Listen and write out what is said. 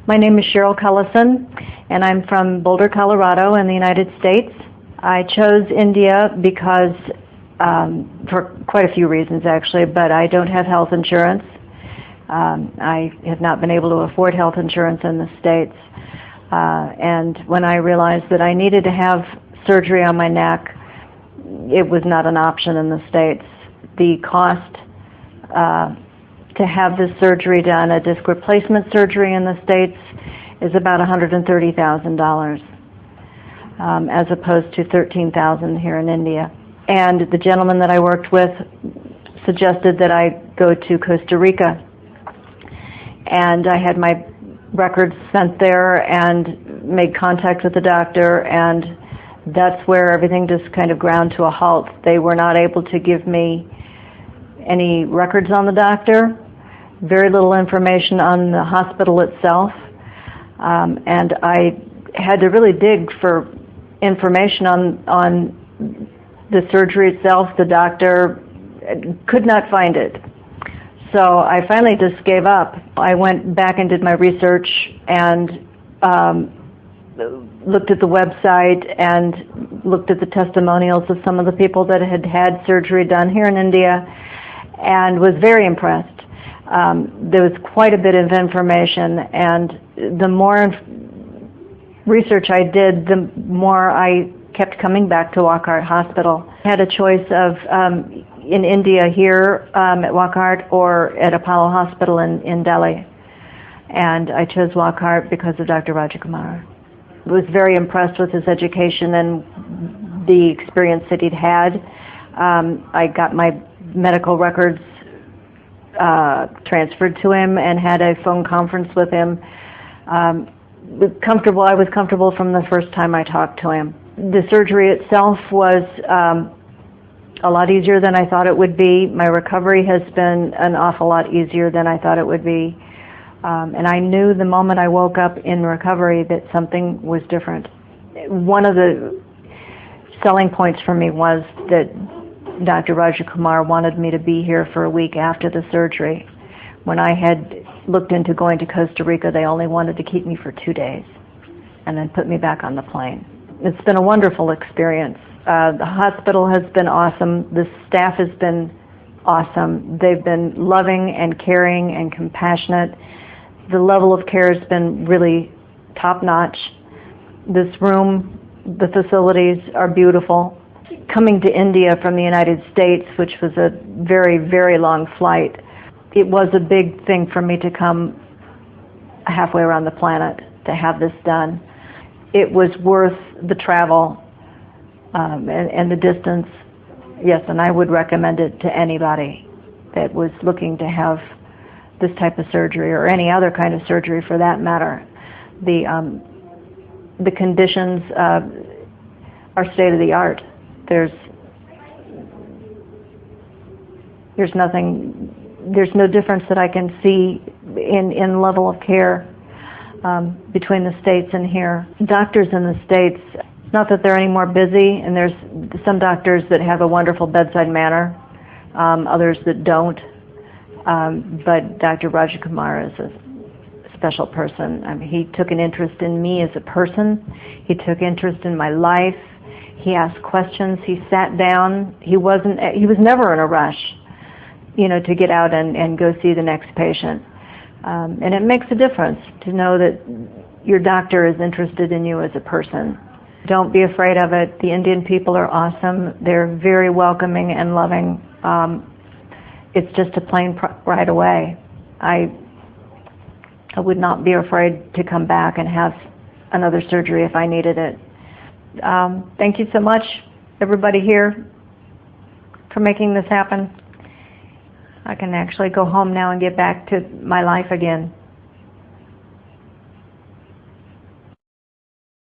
My name is Cheryl Cullison, and I'm from Boulder, Colorado in the United States. I chose India because, for quite a few reasons actually, but I don't have health insurance. I have not been able to afford health insurance in the States. And when I realized that I needed to have surgery on my neck, it was not an option in the States. The cost to have this surgery done, a disc replacement surgery in the States, is about $130,000, as opposed to $13,000 here in India. And the gentleman that I worked with suggested that I go to Costa Rica. And I had my records sent there and made contact with the doctor, and that's where everything just kind of ground to a halt. They were not able to give me any records on the doctor, very little information on the hospital itself, and I had to really dig for information on the surgery itself. The doctor could not find it. So I finally just gave up. I went back and did my research and looked at the website and looked at the testimonials of some of the people that had had surgery done here in India, and was very impressed. There was quite a bit of information, and the more research I did, the more I kept coming back to Wockhardt Hospital. I had a choice of in India here at Wockhardt or at Apollo Hospital in Delhi, and I chose Wockhardt because of Dr. Rajakumar. I was very impressed with his education and the experience that he'd had. I got my medical records transferred to him and had a phone conference with him. I was comfortable from the first time I talked to him. The surgery itself was a lot easier than I thought it would be. My recovery has been an awful lot easier than I thought it would be. And I knew the moment I woke up in recovery that something was different. One of the selling points for me was that Dr. Rajakumar wanted me to be here for a week after the surgery. When I had looked into going to Costa Rica, they only wanted to keep me for 2 days and then put me back on the plane. It's been a wonderful experience. The hospital has been awesome. The staff has been awesome. They've been loving and caring and compassionate. The level of care has been really top-notch. This room, the facilities are beautiful. Coming to India from the United States, which was a very, very long flight, it was a big thing for me to come halfway around the planet to have this done. It was worth the travel and the distance, yes, and I would recommend it to anybody that was looking to have this type of surgery or any other kind of surgery for that matter. The conditions are state of the art. There's no difference that I can see in level of care between the States and here. Doctors in the States, not that they're any more busy, and there's some doctors that have a wonderful bedside manner, others that don't, but Dr. Rajakumar is a special person. I mean, he took an interest in me as a person. He took interest in my life. He asked questions. He sat down. He was never in a rush, to get out and go see the next patient. And it makes a difference to know that your doctor is interested in you as a person. Don't be afraid of it. The Indian people are awesome. They're very welcoming and loving. It's just a plane ride away. I would not be afraid to come back and have another surgery if I needed it. Thank you so much, everybody here, for making this happen. I can actually go home now and get back to my life again.